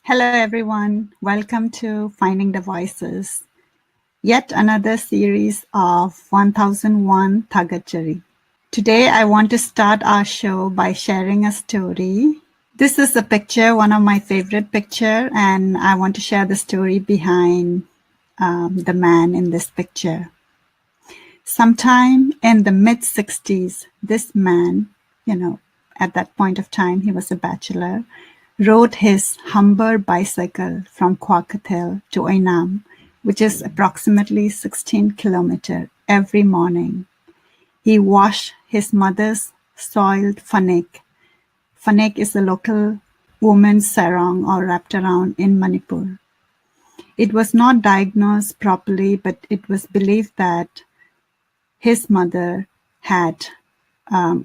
Hello, everyone. Welcome to Finding the Voices, yet another series of 1001 Thagatchari. Today, I want to start our show by sharing a story. This is a picture, one of my favorite picture, and I want to share the story behind the man in this picture. Sometime in the mid-60s, this man, at that point of time, he was a bachelor, rode his Humber bicycle from Kwakathil to Oinam, which is approximately 16 kilometers, every morning. He washed his mother's soiled fanek. Fanek is a local woman's sarong or wrapped around in Manipur. It was not diagnosed properly, but it was believed that his mother had,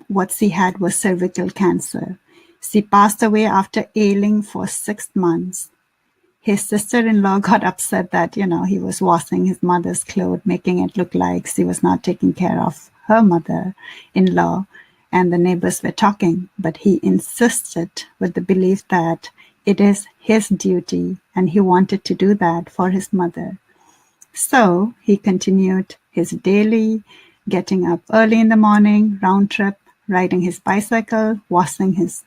what she had was cervical cancer. She passed away after ailing for 6 months. His sister-in-law got upset that, he was washing his mother's clothes, making it look like she was not taking care of her mother-in-law, and the neighbors were talking. But he insisted with the belief that it is his duty, and he wanted to do that for his mother. So he continued his daily getting up early in the morning, round trip, riding his bicycle, washing his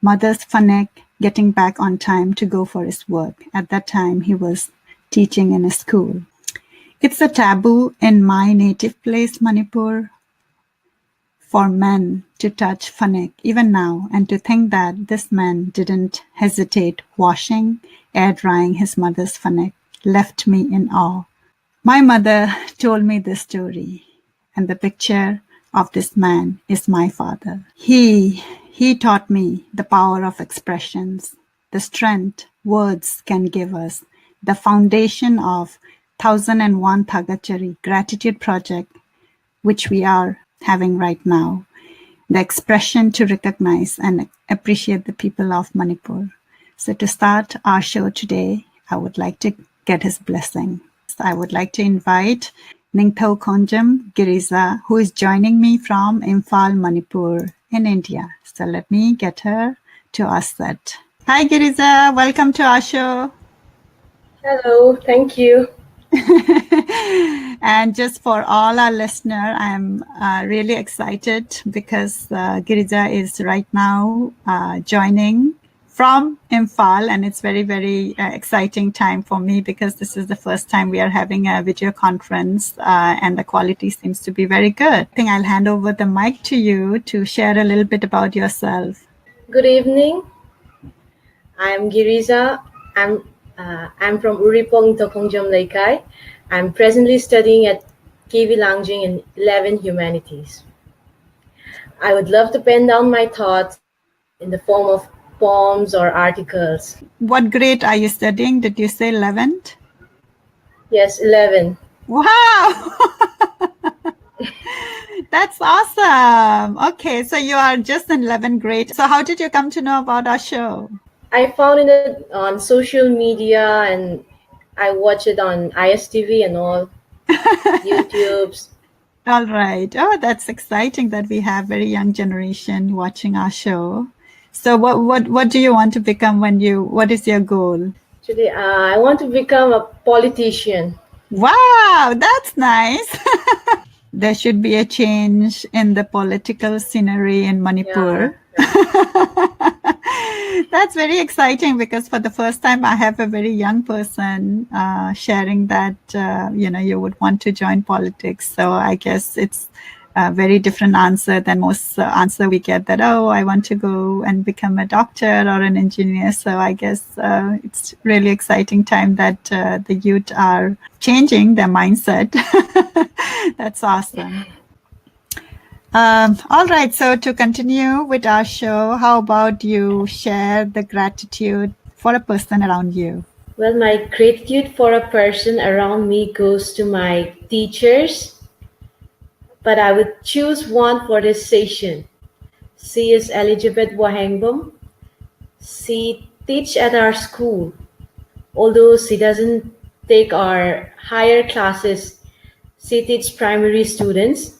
mother's fanek, getting back on time to go for his work. At that time, he was teaching in a school. It's a taboo in my native place, Manipur, for men to touch fanek, even now, and to think that this man didn't hesitate washing, air drying his mother's fanek left me in awe. My mother told me this story, and the picture of this man is my father. He taught me the power of expressions, the strength words can give us, the foundation of 1001 Thagatchari gratitude project, which we are having right now, the expression to recognize and appreciate the people of Manipur. So to start our show today, I would like to get his blessing. I would like to invite Ningthoukhongjam Girija, who is joining me from Imphal, Manipur in India. So let me get her to ask that. Hi Girija, welcome to our show. Hello, thank you. And just for all our listeners, I'm really excited because Girija is right now joining from Imphal, and it's very, very exciting time for me because this is the first time we are having a video conference and the quality seems to be very good. I think I'll hand over the mic to you to share a little bit about yourself. Good evening. I'm Girija. I'm from Muniba Mazari. I'm presently studying at KV Langjing in 11 Humanities. I would love to pen down my thoughts in the form of poems or articles. What grade are you studying? Did you say 11th? Yes, 11. Wow! That's awesome. Okay, so you are just in 11th grade. So how did you come to know about our show? I found it on social media and I watch it on ISTV and all, YouTubes. All right. Oh, that's exciting that we have very young generation watching our show. So what do you want to become what is your goal? Actually, I want to become a politician. Wow, that's nice. There should be a change in the political scenery in Manipur. Yeah. That's very exciting because for the first time I have a very young person sharing that you would want to join politics. So I guess it's a very different answer than most answer we get that, I want to go and become a doctor or an engineer. So I guess it's really exciting time that the youth are changing their mindset. That's awesome. All right. So to continue with our show, how about you share the gratitude for a person around you? Well, my gratitude for a person around me goes to my teachers, but I would choose one for this session. She is Elizabeth Wahengbam. She teaches at our school. Although she doesn't take our higher classes, she teaches primary students,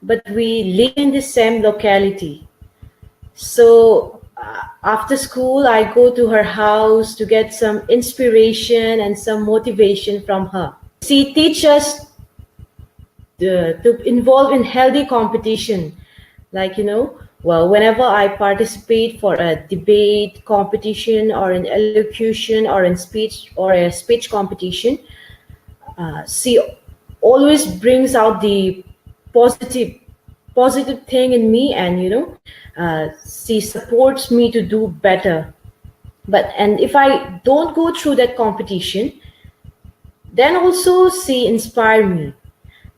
but we live in the same locality. So after school, I go to her house to get some inspiration and some motivation from her. She teaches us to involve in healthy competition. Like, well, whenever I participate for a debate competition or an elocution or in speech or a speech competition, she always brings out the positive positive thing in me, and she supports me to do better. And if I don't go through that competition, then also she inspire me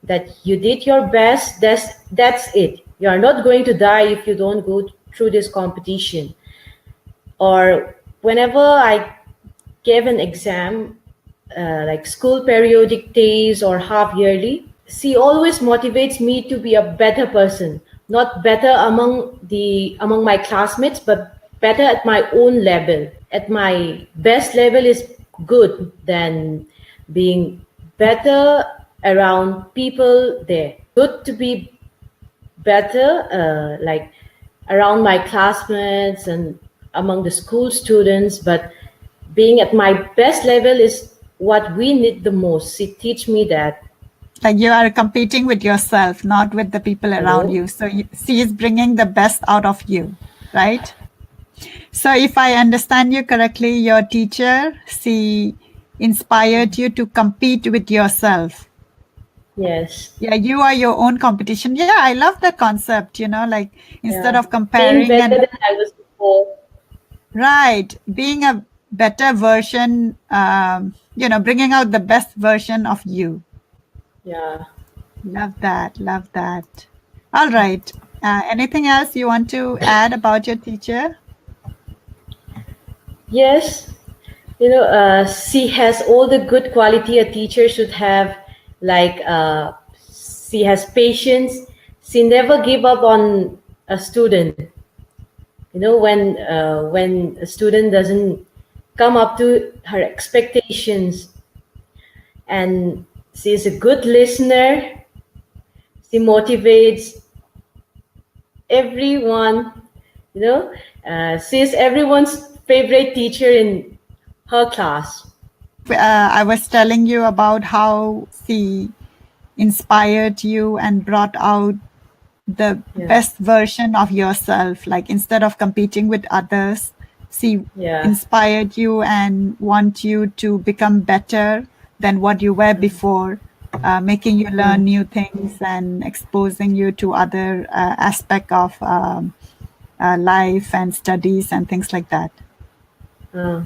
that you did your best. That's it. You are not going to die if you don't go through this competition. Or whenever I gave an exam, like school periodic days or half yearly, she always motivates me to be a better person, not better among my classmates, but better at my own level. At my best level is good than being better around people there. Good to be better, like around my classmates and among the school students, but being at my best level is what we need the most. She teach me that. Like you are competing with yourself, not with the people around Hello? you. So she is bringing the best out of you, right? So if I understand you correctly, your teacher, she inspired you to compete with yourself. Yes. Yeah, you are your own competition. Yeah, I love the concept, like instead Yeah. of Being comparing better and than I was before. right, being a better version, bringing out the best version of you. Yeah. Love that. Love that. All right. Anything else you want to add about your teacher? Yes. She has all the good quality a teacher should have. Like, she has patience. She never give up on a student. When a student doesn't come up to her expectations, and she is a good listener. She motivates everyone. She is everyone's favorite teacher in her class. I was telling you about how she inspired you and brought out the Yeah, best version of yourself. Like instead of competing with others, she yeah, inspired you and want you to become better than what you were before, making you learn new things and exposing you to other aspect of life and studies and things like that. uh,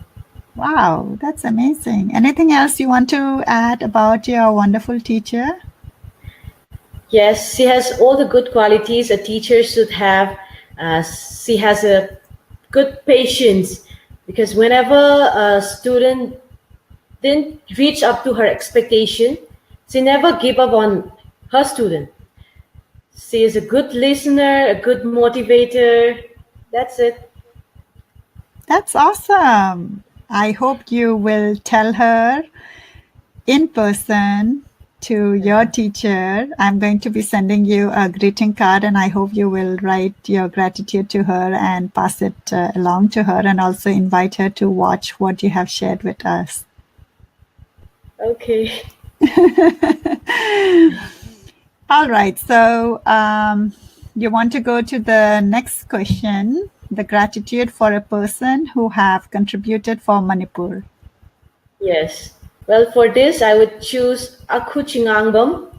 Wow, that's amazing. Anything else you want to add about your wonderful teacher? yes. She has all the good qualities a teacher should have. She has a good patience, because whenever a student didn't reach up to her expectation, she never give up on her student. She is a good listener, a good motivator. That's it. That's awesome. I hope you will tell her in person to your Yeah. teacher. I'm going to be sending you a greeting card, and I hope you will write your gratitude to her and pass it along to her, and also invite her to watch what you have shared with us. Okay. All right. So you want to go to the next question, the gratitude for a person who have contributed for Manipur. Yes. Well, for this, I would choose Akhu Chingakham.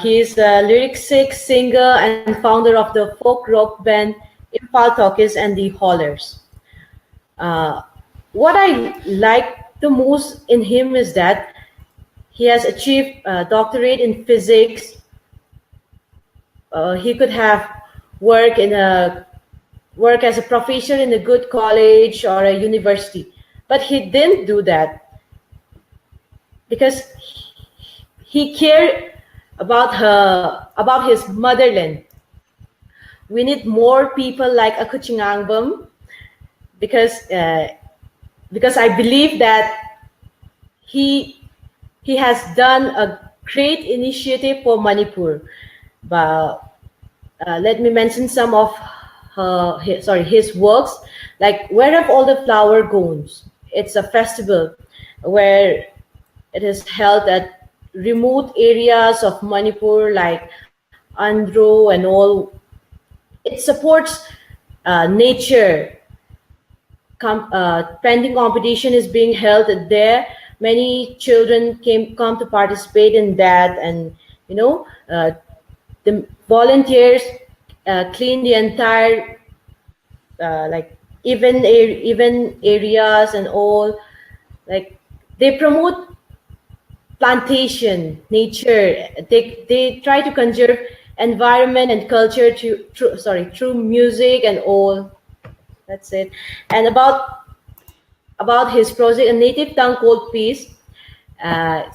He is a lyricist, singer, and founder of the folk rock band Imphal Talkies and the Haulers. Uh, what I like the most in him is that he has achieved a doctorate in physics. He could have work in a work as a professor in a good college or a university, but he didn't do that because he cared about his motherland. We need more people like Akhu Chingakham, because I believe that he he has done a great initiative for Manipur. But let me mention some of his works, like Where Have All the Flower Gone? It's a festival where it is held at remote areas of Manipur like Andhro and all. It supports nature. Painting competition is being held there. Many children come to participate in that, and you know the volunteers clean the entire like even areas and all. Like they promote plantation nature. They try to conserve environment and culture through music and all. That's it. And about his project, a native tongue called Peace. I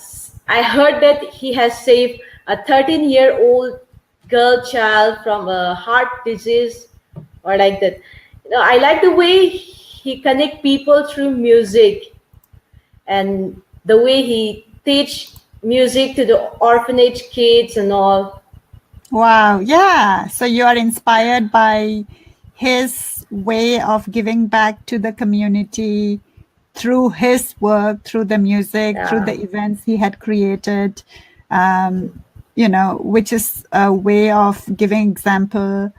heard that he has saved a 13-year-old girl child from a heart disease or like that. I like the way he connect people through music, and the way he teach music to the orphanage kids and all. Wow. Yeah. So you are inspired by his way of giving back to the community through his work, through the music, through the events he had created, which is a way of giving example,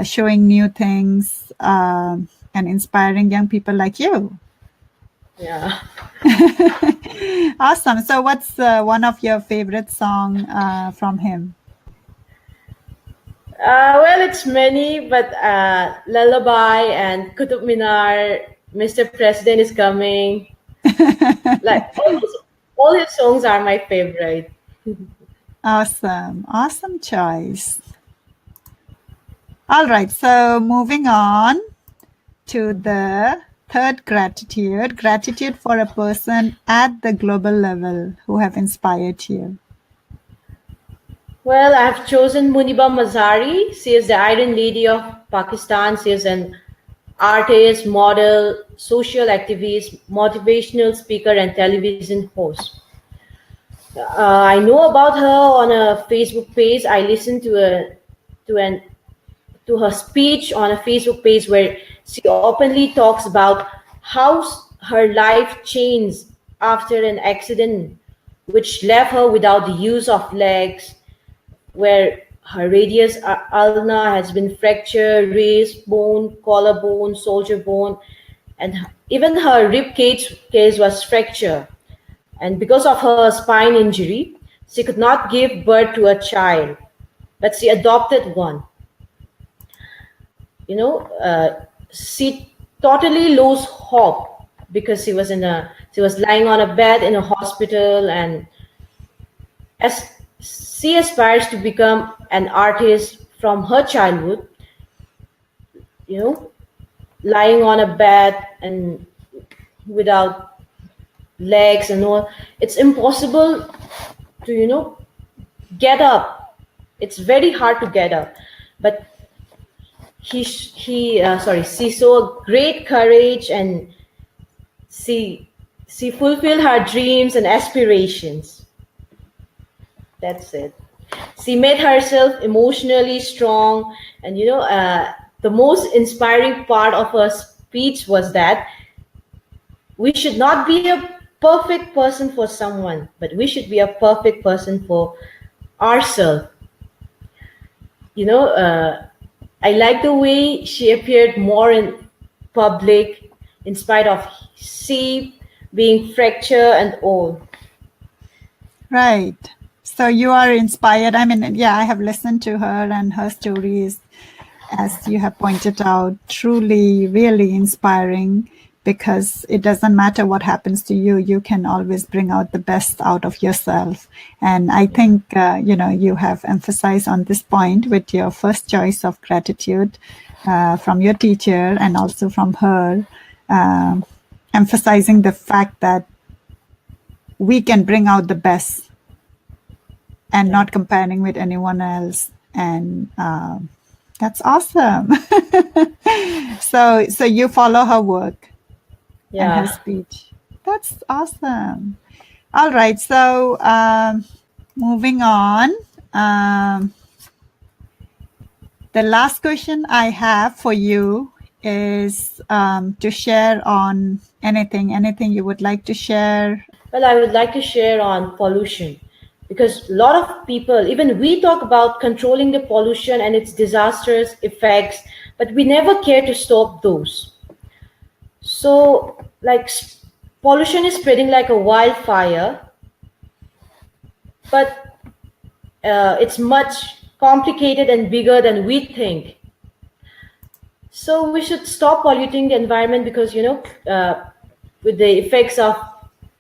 showing new things, and inspiring young people like you. Yeah. Awesome. So what's one of your favorite song from him? Well, it's many, but Lullaby and Kutub Minar, Mr. President is coming. Like all his songs are my favorite. Awesome. Awesome choice. All right. So moving on to the third gratitude. Gratitude for a person at the global level who have inspired you. Well, I've chosen Muniba Mazari. She is the Iron Lady of Pakistan. She is an artist, model, social activist, motivational speaker, and television host. I know about her on a Facebook page. I listened to an to her speech on a Facebook page where she openly talks about how her life changed after an accident which left her without the use of legs, where her radius ulna has been fractured, wrist bone, collarbone, shoulder bone, and even her rib cage was fractured. And because of her spine injury, she could not give birth to a child, but she adopted one. She totally lost hope because she was lying on a bed in a hospital, and as she aspires to become an artist from her childhood, lying on a bed and without legs and all, it's impossible to get up. It's very hard to get up, but she showed great courage, and she fulfilled her dreams and aspirations. That's it. She made herself emotionally strong, and the most inspiring part of her speech was that we should not be a perfect person for someone, but we should be a perfect person for ourselves. I like the way she appeared more in public in spite of she being fractured and all. Right. So you are inspired. I mean, yeah, I have listened to her, and her stories, as you have pointed out, truly, really inspiring, because it doesn't matter what happens to you, you can always bring out the best out of yourself. And I think, you have emphasized on this point with your first choice of gratitude from your teacher and also from her, emphasizing the fact that we can bring out the best and not comparing with anyone else. And that's awesome. So you follow her work and her speech. That's awesome. All right. So moving on. The last question I have for you is to share on anything you would like to share. Well, I would like to share on pollution, because a lot of people, even we talk about controlling the pollution and its disastrous effects, but we never care to stop those. So, like, pollution is spreading like a wildfire, but it's much complicated and bigger than we think. So we should stop polluting the environment, because with the effects of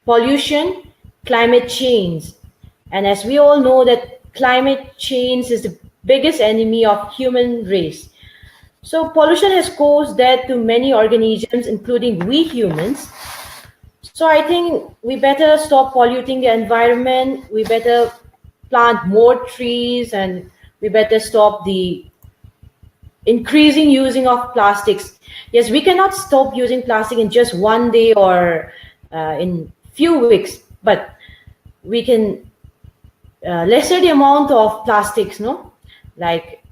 pollution, climate change, and as we all know that climate change is the biggest enemy of human race. So pollution has caused death to many organisms, including we humans. So I think we better stop polluting the environment. We better plant more trees, and we better stop the increasing using of plastics. Yes, we cannot stop using plastic in just one day or in few weeks, but we can lesser the amount of plastics, no? Like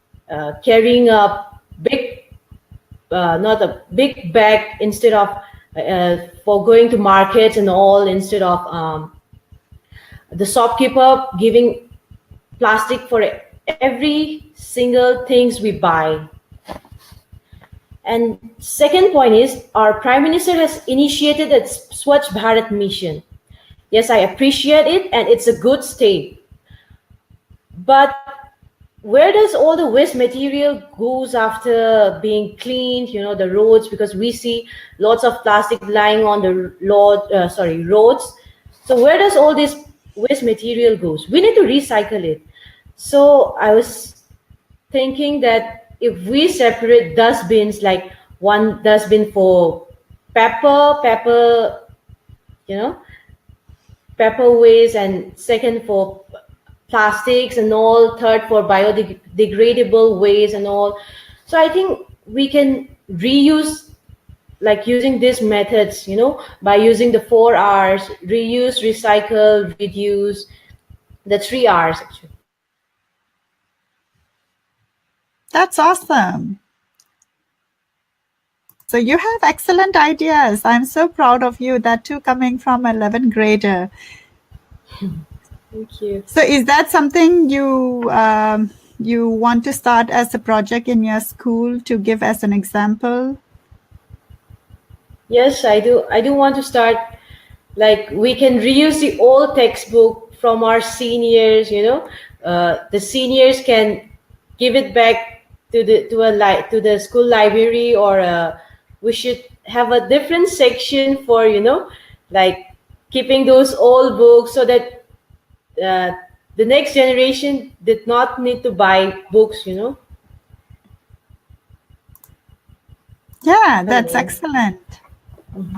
carrying a big, not a big bag instead of for going to markets and all, instead of the shopkeeper giving plastic for every single things we buy. And second point is, our Prime Minister has initiated a Swachh Bharat mission. Yes, I appreciate it, and it's a good step. But where does all the waste material goes after being cleaned? You know, the roads, because we see lots of plastic lying on the roads. So where does all this waste material goes? We need to recycle it. So I was thinking that if we separate dustbins, like one dustbin for pepper, pepper waste, and second for plastics and all, third for biodegradable waste and all. So I think we can reuse, like using these methods, by using the 4 R's: reuse, recycle, reduce, the 3 R's actually. That's awesome. So you have excellent ideas. I'm so proud of you, that too coming from an 11th grader. Thank you. So is that something you want to start as a project in your school to give as an example? Yes, I do. I do want to start, like we can reuse the old textbook from our seniors. The seniors can give it back to the school library, or we should have a different section for like keeping those old books, so that the next generation did not need to buy books. Yeah, that's excellent. Mm-hmm.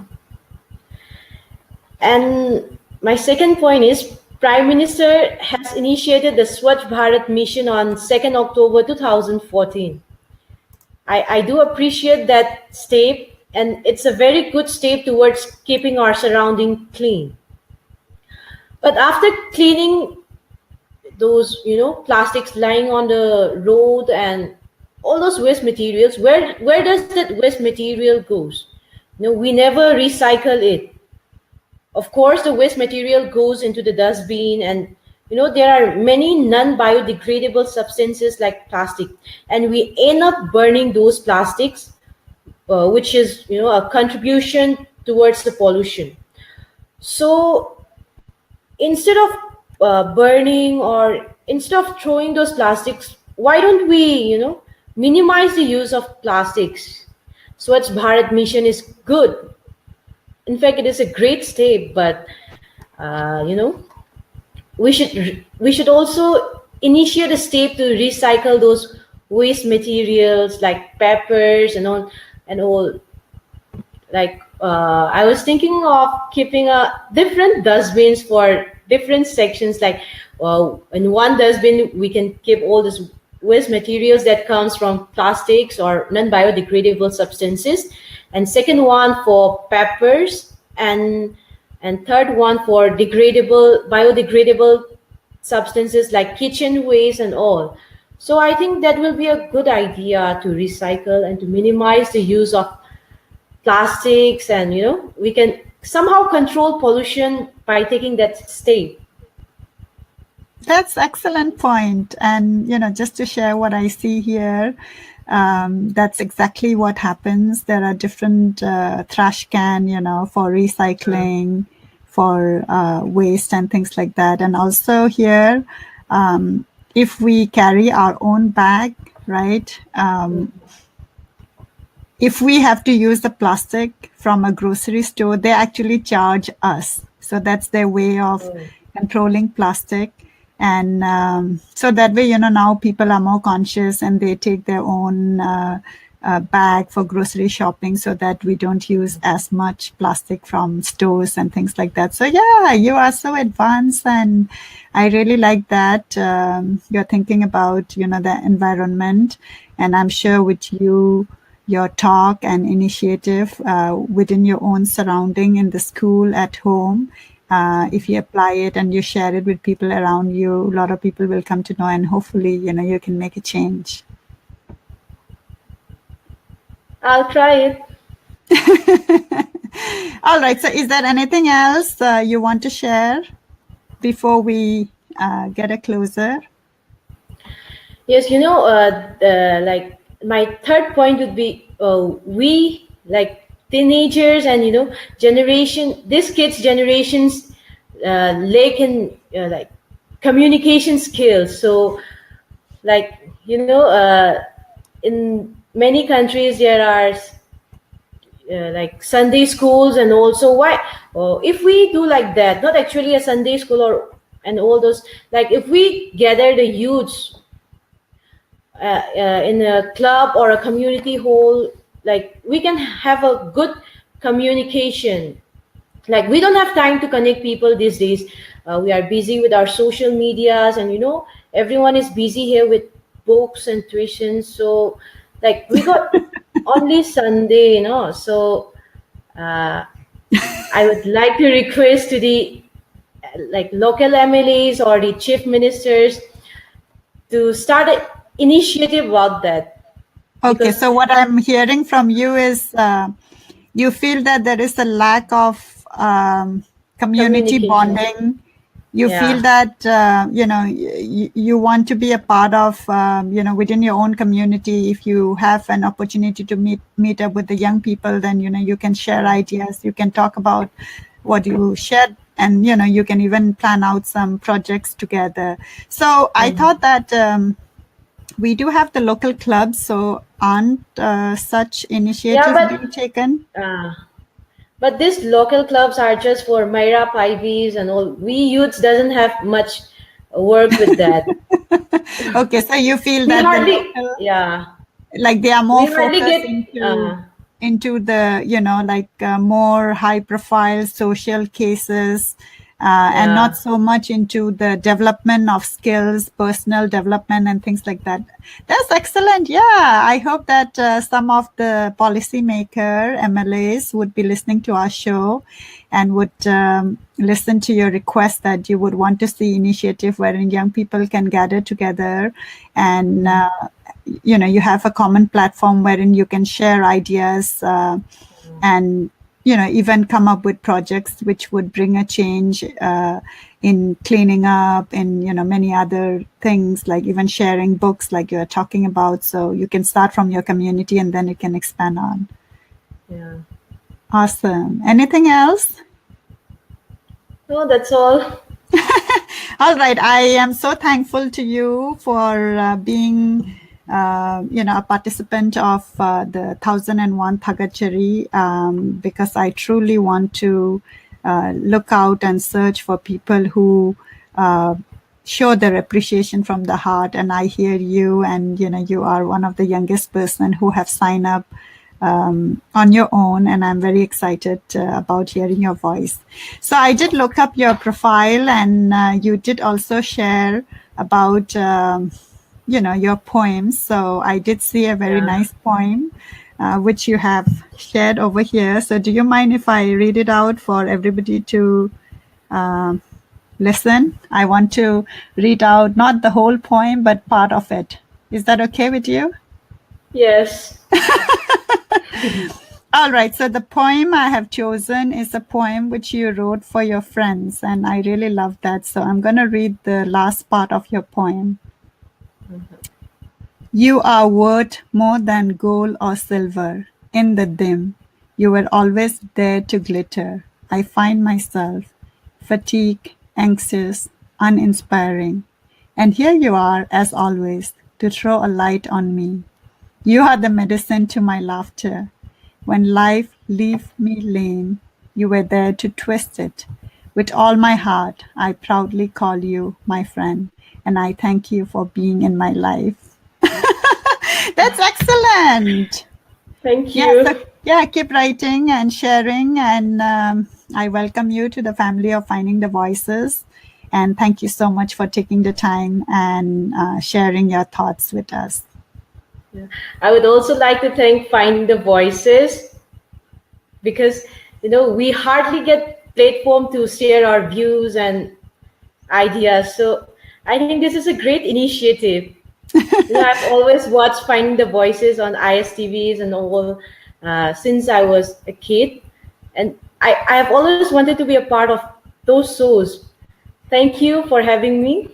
And my second point is, Prime Minister has initiated the Swachh Bharat mission on 2nd October 2014. I do appreciate that step, and it's a very good step towards keeping our surrounding clean. But after cleaning those, plastics lying on the road and all those waste materials, where does that waste material goes? We never recycle it. Of course, the waste material goes into the dustbin, and there are many non-biodegradable substances like plastic, and we end up burning those plastics, which is a contribution towards the pollution. So instead of burning, or instead of throwing those plastics, why don't we minimize the use of plastics? Swachh Bharat mission is good. In fact, it is a great step, but we should also initiate a step to recycle those waste materials like peppers and all. Like I was thinking of keeping a different dustbins for different sections. Like in one dustbin, we can keep all this waste materials that comes from plastics or non-biodegradable substances, and second one for peppers, and third one for biodegradable substances like kitchen waste and all. So I think that will be a good idea to recycle and to minimize the use of plastics, and we can somehow control pollution by taking that step. That's excellent point. And, just to share what I see here, that's exactly what happens. There are different trash can, for recycling, for waste and things like that. And also here, if we carry our own bag, right? If we have to use the plastic from a grocery store, they actually charge us. So that's their way of controlling plastic. And so that way, now people are more conscious and they take their own bag for grocery shopping so that we don't use as much plastic from stores and things like that. So yeah, you are so advanced, and I really like that you're thinking about, the environment. And I'm sure with your talk and initiative within your own surrounding in the school, at home, if you apply it and you share it with people around you, a lot of people will come to know, and hopefully, you can make a change. I'll try it. All right. So is there anything else you want to share before we get a closer? Yes, like my third point would be, we, like teenagers and these kids generations lack in like communication skills. So, like in many countries there are like Sunday schools, and also why if we do like that, not actually a Sunday school or and all those, like if we gather the youths in a club or a community hall, like we can have a good communication. Like we don't have time to connect people these days. We are busy with our social medias, and everyone is busy here with books and tuition. So like we got only Sunday, so I would like to request to the like local MLAs or the chief ministers to start an initiative about that. Okay, so what I'm hearing from you is you feel that there is a lack of community bonding. You feel that you want to be a part of within your own community. If you have an opportunity to meet up with the young people, then you can share ideas. You can talk about what you shared, and you can even plan out some projects together. So I thought that we do have the local clubs, so aren't such initiatives being taken? But these local clubs are just for Myra Pivies and all. We youths doesn't have much work with that. Okay, so you feel that like they are more focused into the more high profile social cases, and not so much into the development of skills, personal development and things like that. That's excellent. Yeah, I hope that some of the policymaker MLAs would be listening to our show and would listen to your request that you would want to see initiative wherein young people can gather together and you have a common platform wherein you can share ideas and even come up with projects which would bring a change in cleaning up and many other things, like even sharing books like you're talking about. So you can start from your community and then you can expand on. Yeah. Awesome. Anything else? No, that's all. All right. I am so thankful to you for being a participant of the 1001 Thagatchari, because I truly want to look out and search for people who show their appreciation from the heart. And I hear you, and you are one of the youngest person who have signed up on your own, and I'm very excited about hearing your voice. So I did look up your profile, and you did also share about your poems. So I did see a very nice poem which you have shared over here. So do you mind if I read it out for everybody to listen? I want to read out not the whole poem but part of it. Is that okay with you? Yes. All right. So the poem I have chosen is a poem which you wrote for your friends, and I really love that. So I'm going to read the last part of your poem. You are worth more than gold or silver. In the dim, you were always there to glitter. I find myself fatigued, anxious, uninspiring. And here you are, as always, to throw a light on me. You are the medicine to my laughter. When life leaves me lame, you were there to twist it. With all my heart, I proudly call you my friend, and I thank you for being in my life. That's excellent. Thank Yeah, so you. yeah, keep writing and sharing, and I welcome you to the family of Finding the Voices. And thank you so much for taking the time and sharing your thoughts with us. Yeah. I would also like to thank Finding the Voices because we hardly get platform to share our views and ideas. So I think this is a great initiative. I've always watched Finding the Voices on ISTVs and all since I was a kid, and I have always wanted to be a part of those shows. Thank you for having me.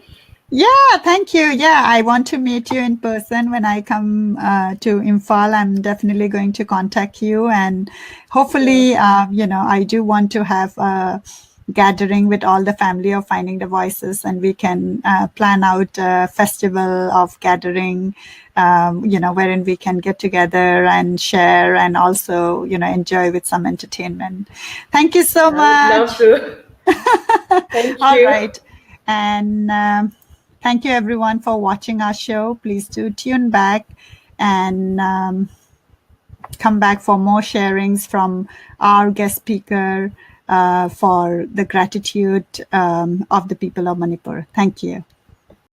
Yeah, thank you. Yeah, I want to meet you in person when I come to Imphal. I'm definitely going to contact you, and Sure. hopefully, I do want to have a gathering with all the family of Finding the Voices, and we can plan out a festival of gathering, wherein we can get together and share, and also, enjoy with some entertainment. Thank you so I would love much. to. Thank All you. right. And thank you, everyone, for watching our show. Please do tune back and come back for more sharings from our guest speaker for the gratitude of the people of Manipur. Thank you.